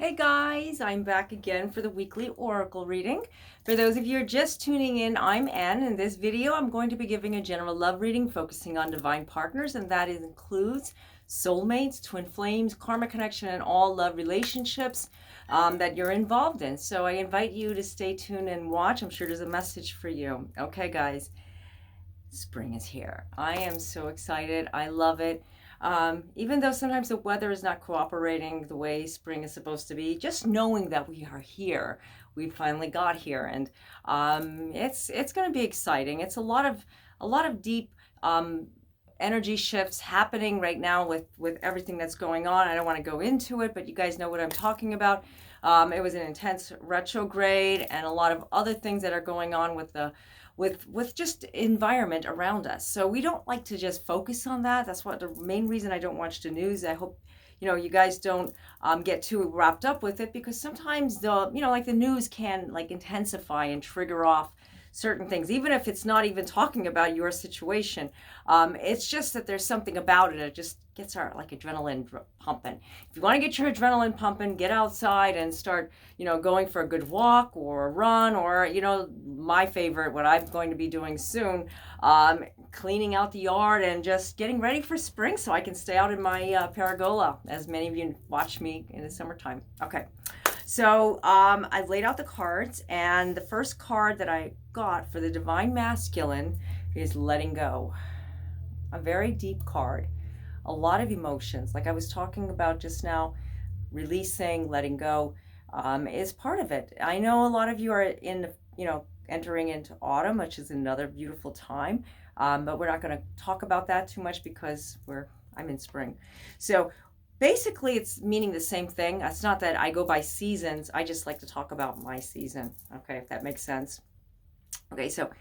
Hey guys, I'm back again for the weekly oracle reading. For those of you who are just tuning in, I'm Anne. In this video, I'm going to be giving a general love reading focusing on divine partners, and that includes soulmates, twin flames, karmic connection, and all love relationships that you're involved in. So I invite you to stay tuned and watch. I'm sure there's a message for you. Okay, guys, spring is here. I am so excited. I love it. Even though sometimes the weather is not cooperating the way spring is supposed to be, just knowing that we are here, we finally got here, and it's going to be exciting. It's a lot of deep energy shifts happening right now with everything that's going on. I don't want to go into it, but you guys know what I'm talking about. It was an intense retrograde and a lot of other things that are going on with just environment around us. So we don't like to just focus on that. That's what the main reason I don't watch the news. I hope you guys don't get too wrapped up with it, because sometimes like the news can like intensify and trigger off certain things, even if it's not even talking about your situation. It's just that there's something about it that just gets our like adrenaline pumping. If you want to get your adrenaline pumping, get outside and start going for a good walk or a run, or my favorite, what I'm going to be doing soon, cleaning out the yard and just getting ready for spring so I can stay out in my paragola, as many of you watch me in the summertime. Okay. So I've laid out the cards, and the first card that I got for the Divine Masculine is Letting Go. A very deep card. A lot of emotions, like I was talking about just now. Releasing, letting go is part of it. I know a lot of you are entering into autumn, which is another beautiful time, but we're not going to talk about that too much because I'm in spring. So basically it's meaning the same thing. It's not that I go by seasons. I just like to talk about my season. Okay, if that makes sense. Okay, so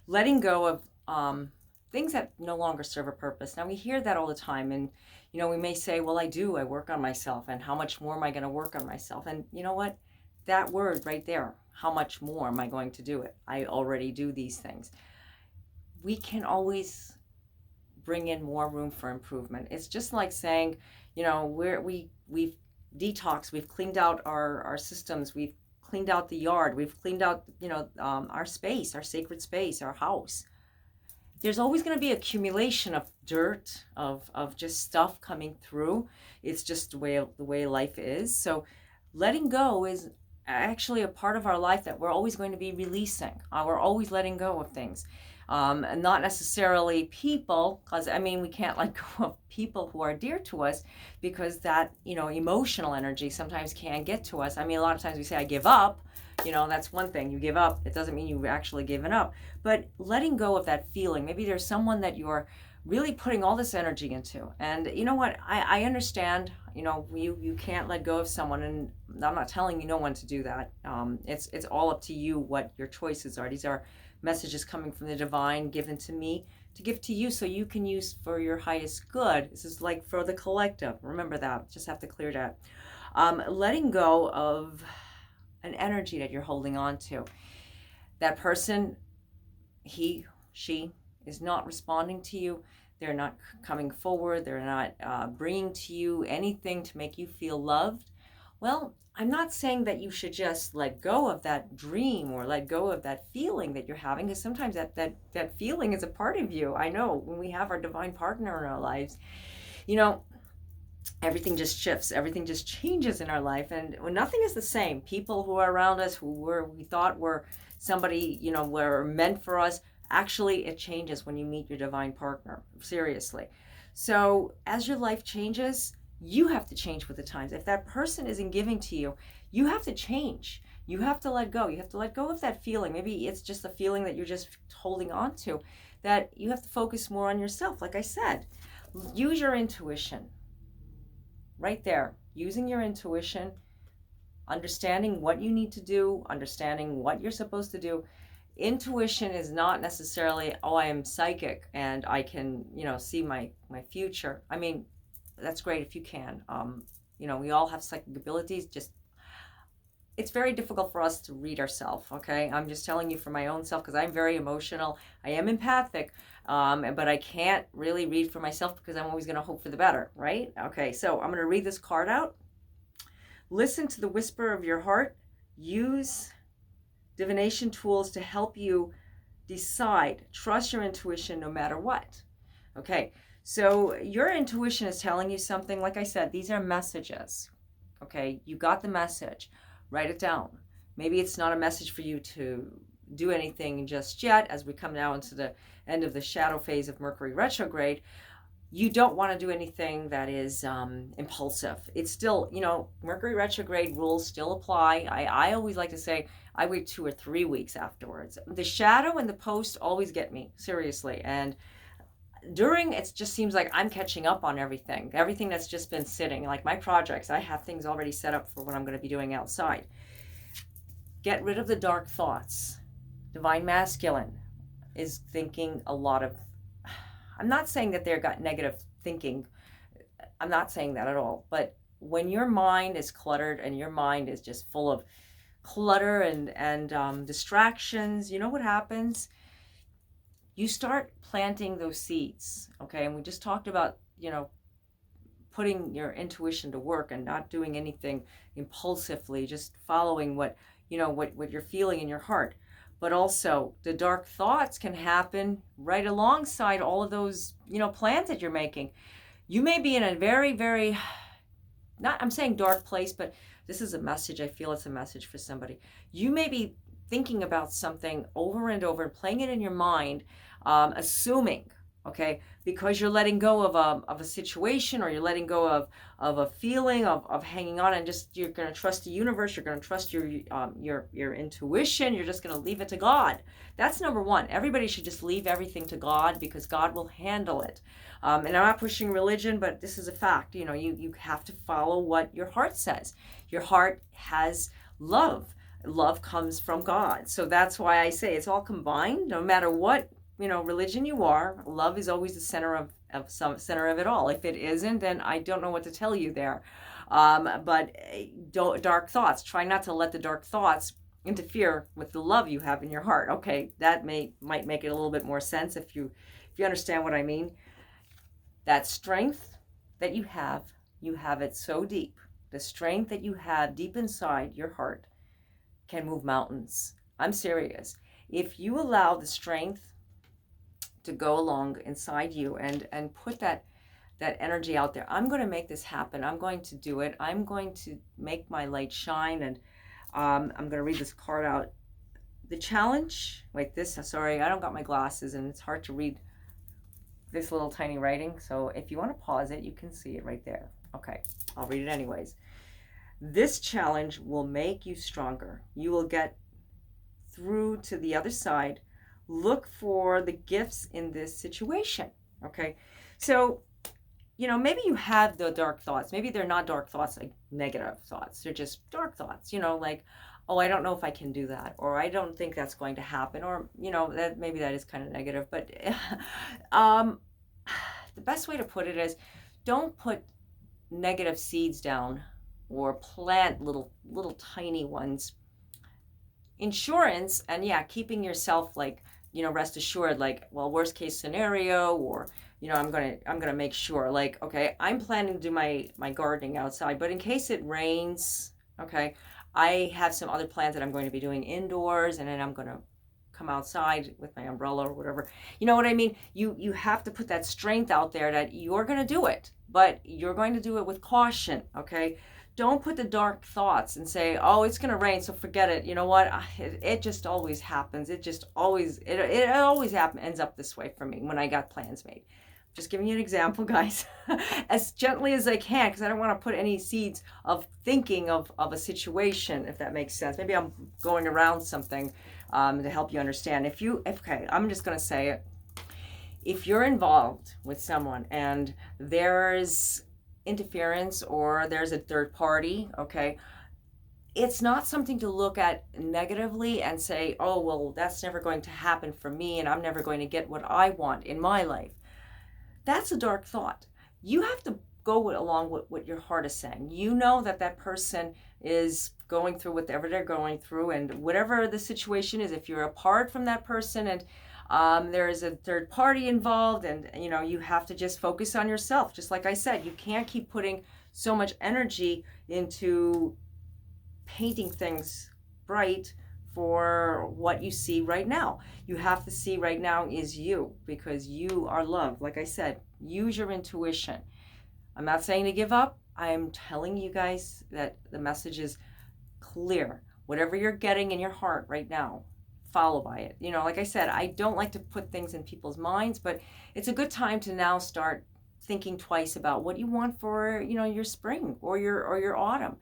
letting go of things that no longer serve a purpose. Now we hear that all the time, and we may say, well, I work on myself, and how much more am I going to work on myself? And you know what? That word right there, how much more am I going to do it? I already do these things. We can always bring in more room for improvement. It's just like saying, we've detoxed, we've cleaned out our systems, we've cleaned out the yard, we've cleaned out our space, our sacred space, our house. There's always going to be accumulation of dirt, of just stuff coming through. It's just the way life is. So letting go is actually a part of our life that we're always going to be releasing. We're always letting go of things. And not necessarily people, because we can't let go of people who are dear to us, because that emotional energy sometimes can get to us. A lot of times we say I give up. That's one thing. You give up. It doesn't mean you've actually given up. But letting go of that feeling. Maybe there's someone that you're really putting all this energy into. And you know what? I understand, you can't let go of someone. And I'm not telling you no one to do that. It's all up to you what your choices are. These are messages coming from the divine, given to me to give to you so you can use for your highest good. This is like for the collective. Remember that. Just have to clear that. Letting go of an energy that you're holding on to. That person, she is not responding to you. They're not coming forward. They're not bringing to you anything to make you feel loved. Well, I'm not saying that you should just let go of that dream or let go of that feeling that you're having, because sometimes that feeling is a part of you. I know when we have our divine partner in our lives, everything just shifts, everything just changes in our life, and nothing is the same. People who are around us we thought were somebody, were meant for us, actually it changes when you meet your divine partner. Seriously. So as your life changes, you have to change with the times. If that person isn't giving to you, you have to change. You have to let go. You have to let go of that feeling. Maybe it's just a feeling that you're just holding on to, that you have to focus more on yourself. Like I said, use your intuition. Right there, using your intuition, understanding what you need to do, understanding what you're supposed to do. Intuition is not necessarily, I am psychic and I can, see my future. That's great if you can. We all have psychic abilities. Just it's very difficult for us to read ourselves. Okay, I'm just telling you for my own self, because I'm very emotional. I am empathic, but I can't really read for myself because I'm always going to hope for the better, right? Okay, so I'm going to read this card out. Listen to the whisper of your heart. Use divination tools to help you decide. Trust your intuition no matter what. Okay, so your intuition is telling you something. Like I said, these are messages. Okay, you got the message. Write it down. Maybe it's not a message for you to do anything just yet, as we come now into the end of the shadow phase of Mercury retrograde. You don't want to do anything that is impulsive. It's still, Mercury retrograde rules still apply. I always like to say I wait 2 or 3 weeks afterwards. The shadow and the post always get me, seriously. And during, it just seems like I'm catching up on everything that's just been sitting. Like my projects, I have things already set up for what I'm going to be doing outside. Get rid of the dark thoughts. Divine Masculine is thinking a lot of, I'm not saying that they've got negative thinking. I'm not saying that at all. But when your mind is cluttered and your mind is just full of clutter and distractions, you know what happens? You start planting those seeds, okay? And we just talked about, putting your intuition to work and not doing anything impulsively, just following what you're feeling in your heart. But also the dark thoughts can happen right alongside all of those, plans that you're making. You may be in a very, very, I'm saying dark place, but this is a message. I feel it's a message for somebody. You may be thinking about something over and over and playing it in your mind, assuming, okay, because you're letting go of a situation, or you're letting go of a feeling of hanging on, and just you're going to trust the universe, you're going to trust your intuition, you're just going to leave it to God. That's number one. Everybody should just leave everything to God, because God will handle it. And I'm not pushing religion, but this is a fact. You have to follow what your heart says. Your heart has love. Love comes from God. So that's why I say it's all combined. No matter what religion you are, love is always the center of it all. If it isn't, then I don't know what to tell you there. But dark thoughts, try not to let the dark thoughts interfere with the love you have in your heart. Okay, that might make it a little bit more sense if you understand what I mean. That strength that you have it so deep. The strength that you have deep inside your heart can move mountains. I'm serious. If you allow the strength to go along inside you and put that energy out there, I'm going to make this happen. I'm going to do it. I'm going to make my light shine. And I'm going to read this card out. The challenge, sorry, I don't got my glasses and it's hard to read this little tiny writing. So if you want to pause it, you can see it right there. Okay, I'll read it anyways. This challenge will make you stronger. You will get through to the other side. Look for the gifts in this situation. Okay, so maybe you have the dark thoughts. Maybe they're not dark thoughts like negative thoughts. They're just dark thoughts. Like, oh, I don't know if I can do that, or I don't think that's going to happen, or that maybe that is kind of negative. But the best way to put it is, don't put negative seeds down or plant little tiny ones. Insurance, and keeping yourself rest assured, worst case scenario, or I'm gonna make sure, okay, I'm planning to do my gardening outside, but in case it rains, okay, I have some other plans that I'm going to be doing indoors, and then I'm gonna come outside with my umbrella or whatever. You know what I mean? You have to put that strength out there that you're gonna do it, but you're going to do it with caution. Okay, don't put the dark thoughts and say, oh, it's going to rain, so forget it. You know what? It just always happens. It always ends up this way for me when I got plans made. Just giving you an example, guys, as gently as I can, because I don't want to put any seeds of thinking of a situation, if that makes sense. Maybe I'm going around something to help you understand. Okay, I'm just going to say it. If you're involved with someone and there's interference or there's a third party, okay, it's not something to look at negatively and say, oh, well, that's never going to happen for me and I'm never going to get what I want in my life. That's a dark thought. You have to go along with what your heart is saying. You know that person is going through whatever they're going through, and whatever the situation is, if you're apart from that person and there is a third party involved, and you have to just focus on yourself. Just like I said, you can't keep putting so much energy into painting things bright for what you see right now. You have to see right now is you, because you are love. Like I said, use your intuition. I'm not saying to give up. I'm telling you guys that the message is clear. Whatever you're getting in your heart right now, follow by it. You know, like I said, I don't like to put things in people's minds, but it's a good time to now start thinking twice about what you want for, you know, your spring or your autumn.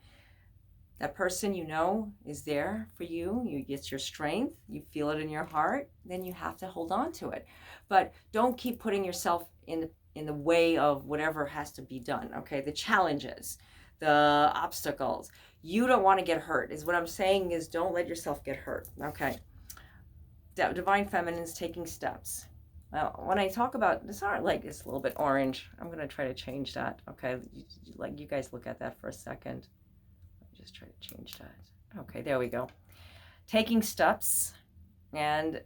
That person you know is there for you. It's your strength. You feel it in your heart. Then you have to hold on to it. But don't keep putting yourself in the way of whatever has to be done. Okay, the challenges, the obstacles. You don't want to get hurt. Is what I'm saying. Is don't let yourself get hurt. Okay. Divine Feminine's taking steps. Well, when I talk about this, art, like it's a little bit orange. I'm gonna try to change that. Okay, like you guys look at that for a second. Just try to change that. Okay, there we go. Taking steps and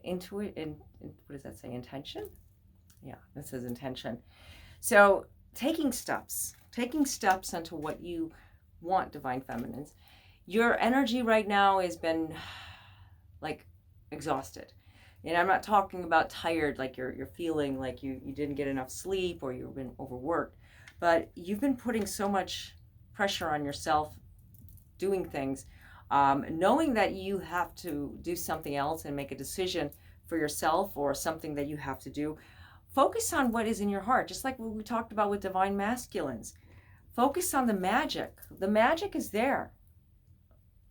into it. What does that say? Intention? Yeah, this says intention. So taking steps into what you want, Divine Feminines. Your energy right now has been like exhausted. And I'm not talking about tired, like you're feeling like you didn't get enough sleep or you've been overworked, but you've been putting so much pressure on yourself doing things, knowing that you have to do something else and make a decision for yourself or something that you have to do. Focus on what is in your heart, just like what we talked about with Divine Masculines. Focus on the magic. The magic is there.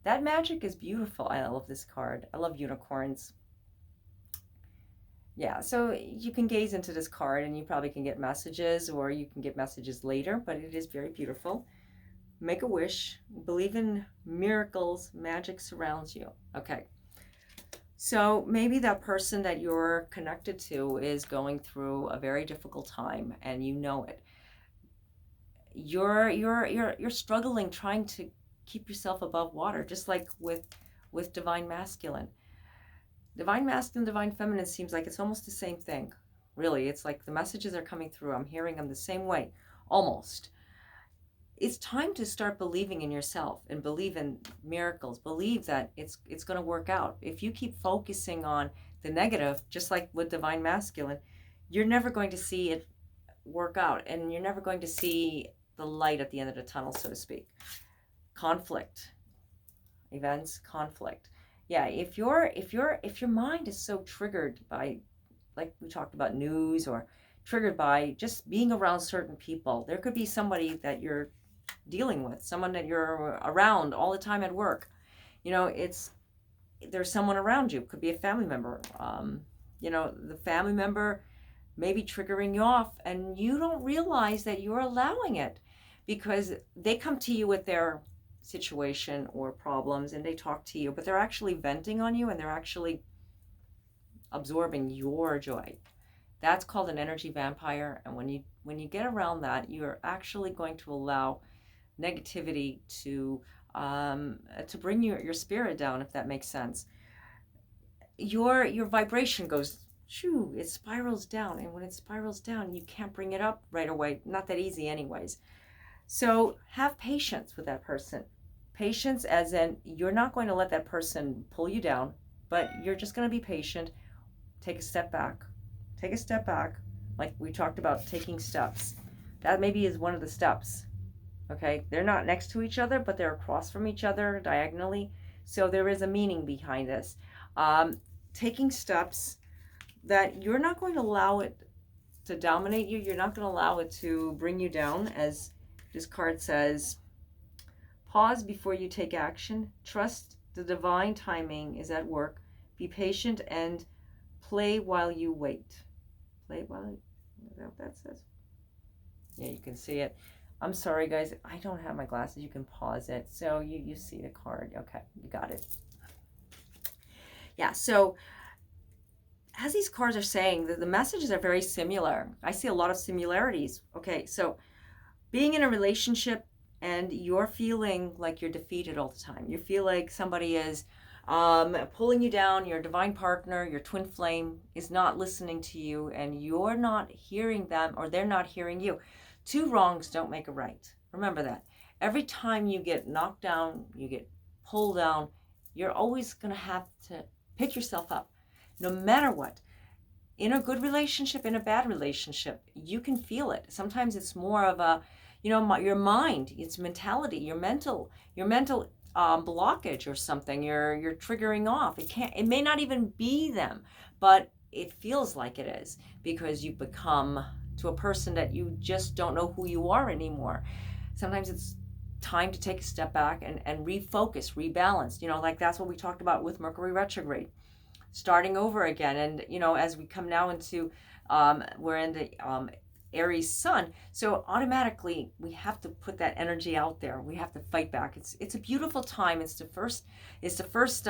That magic is beautiful. I love this card. I love unicorns. Yeah, so you can gaze into this card and you probably can get messages, or you can get messages later, but it is very beautiful. Make a wish. Believe in miracles. Magic surrounds you. Okay. So maybe that person that you're connected to is going through a very difficult time and you know it. You're struggling trying to keep yourself above water, just like with Divine Masculine. Divine Masculine, Divine Feminine seems like it's almost the same thing. Really, it's like the messages are coming through. I'm hearing them the same way, almost. It's time to start believing in yourself and believe in miracles. Believe that it's going to work out. If you keep focusing on the negative, just like with Divine Masculine, you're never going to see it work out, and you're never going to see the light at the end of the tunnel, so to speak. Conflict, events, conflict. Yeah, if your mind is so triggered by, like we talked about, news, or triggered by just being around certain people, there could be somebody that you're dealing with, someone that you're around all the time at work. You know, there's someone around you. Could be a family member. You know, the family member may be triggering you off, and you don't realize that you're allowing it, because they come to you with their situation or problems and they talk to you, but they're actually venting on you and they're actually absorbing your joy. That's called an energy vampire. And when you get around that, you're actually going to allow negativity to bring your spirit down, if that makes sense. Your vibration goes, shoo, it spirals down. And when it spirals down, you can't bring it up right away. Not that easy anyways. So have patience with that person. Patience as in you're not going to let that person pull you down, but you're just going to be patient. Take a step back. Take a step back. Like we talked about, taking steps. That maybe is one of the steps. Okay, they're not next to each other, but they're across from each other diagonally. So there is a meaning behind this. Taking steps that you're not going to allow it to dominate you. You're not going to allow it to bring you down. As this card says, pause before you take action. Trust the divine timing is at work. Be patient and play while you wait. Play while, is that what that says? Yeah, you can see it. I'm sorry, guys. I don't have my glasses. You can pause it. So you see the card. Okay, you got it. Yeah, so as these cards are saying, the messages are very similar. I see a lot of similarities. Okay, so being in a relationship and you're feeling like you're defeated all the time. You feel like somebody is pulling you down. Your divine partner, your twin flame, is not listening to you, and you're not hearing them, or they're not hearing you. Two wrongs don't make a right. Remember that. every time you get knocked down, you get pulled down, you're always going to have to pick yourself up, no matter what. In a good relationship, in a bad relationship, you can feel it. Sometimes it's more of a, your mind, it's mentality, your mental blockage or something. You're triggering off. It may not even be them, but it feels like it is, because you become to a person that you just don't know who you are anymore. Sometimes it's time to take a step back and refocus, rebalance. Like that's what we talked about with Mercury retrograde, starting over again. And as we come now into we're in the Aries sun, so automatically we have to put that energy out there. We have to fight back. It's a beautiful time. It's the first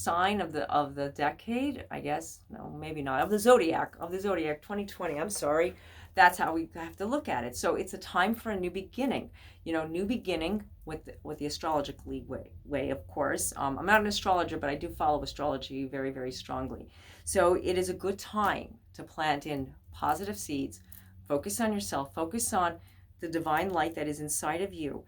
sign of the decade, I guess. No, maybe not, of the zodiac 2020. I'm sorry. That's how we have to look at it. So it's a time for a new beginning. New beginning with the astrologically way, of course. I'm not an astrologer, but I do follow astrology very, very strongly. So it is a good time to plant in positive seeds. Focus on yourself. Focus on the divine light that is inside of you.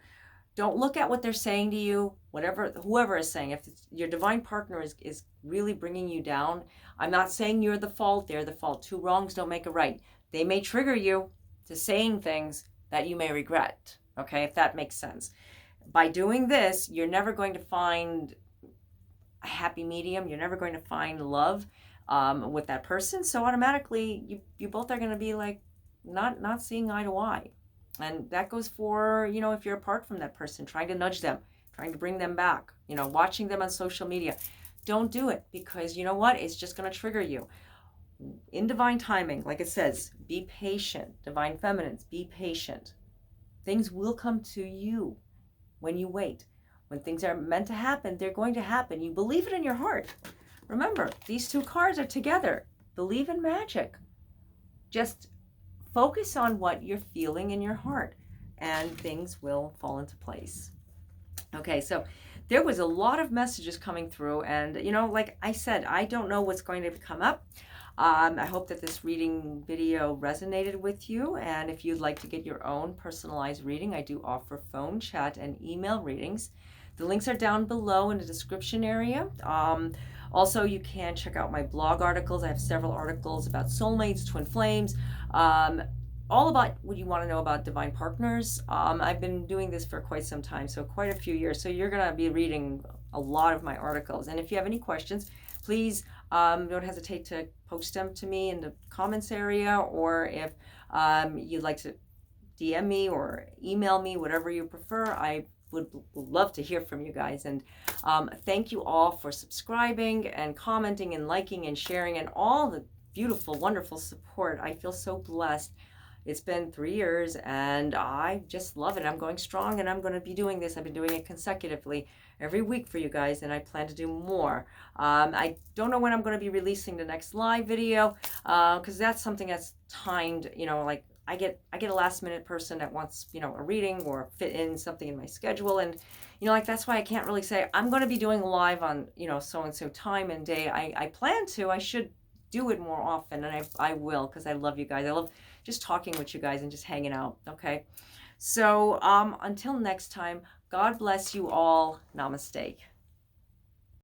Don't look at what they're saying to you, whoever is saying. If your divine partner is really bringing you down, I'm not saying you're the fault, they're the fault. Two wrongs don't make a right. They may trigger you to saying things that you may regret, okay, if that makes sense. By doing this, you're never going to find a happy medium. You're never going to find love with that person. So automatically, you both are going to be like not seeing eye to eye. And that goes for, if you're apart from that person, trying to nudge them, trying to bring them back, watching them on social media. Don't do it, because you know what? It's just going to trigger you. In divine timing, like it says, be patient. Divine feminines, be patient. Things will come to you when you wait. When things are meant to happen, they're going to happen. You believe it in your heart. Remember, these two cards are together. Believe in magic. Just focus on what you're feeling in your heart, and things will fall into place. Okay, so there was a lot of messages coming through, and like I said, I don't know what's going to come up. I hope that this reading video resonated with you, and if you'd like to get your own personalized reading, I do offer phone, chat, and email readings. The links are down below in the description area. Also, you can check out my blog articles. I have several articles about soulmates, twin flames, all about what you want to know about divine partners. I've been doing this for quite some time, so quite a few years. So you're going to be reading a lot of my articles. And if you have any questions, please don't hesitate to post them to me in the comments area, or if you'd like to DM me or email me, whatever you prefer. I would love to hear from you guys. And thank you all for subscribing and commenting and liking and sharing and all the beautiful, wonderful support. I feel so blessed. It's been 3 years and I just love it. I'm going strong, and I'm going to be doing this. I've been doing it consecutively every week for you guys, and I plan to do more. I don't know when I'm going to be releasing the next live video, because that's something that's timed, like I get a last minute person that wants, a reading or fit in something in my schedule. And, like, that's why I can't really say I'm going to be doing live on, so-and-so time and day. I plan to. I should do it more often, and I will, because I love you guys. I love just talking with you guys and just hanging out. Okay. So until next time, God bless you all. Namaste.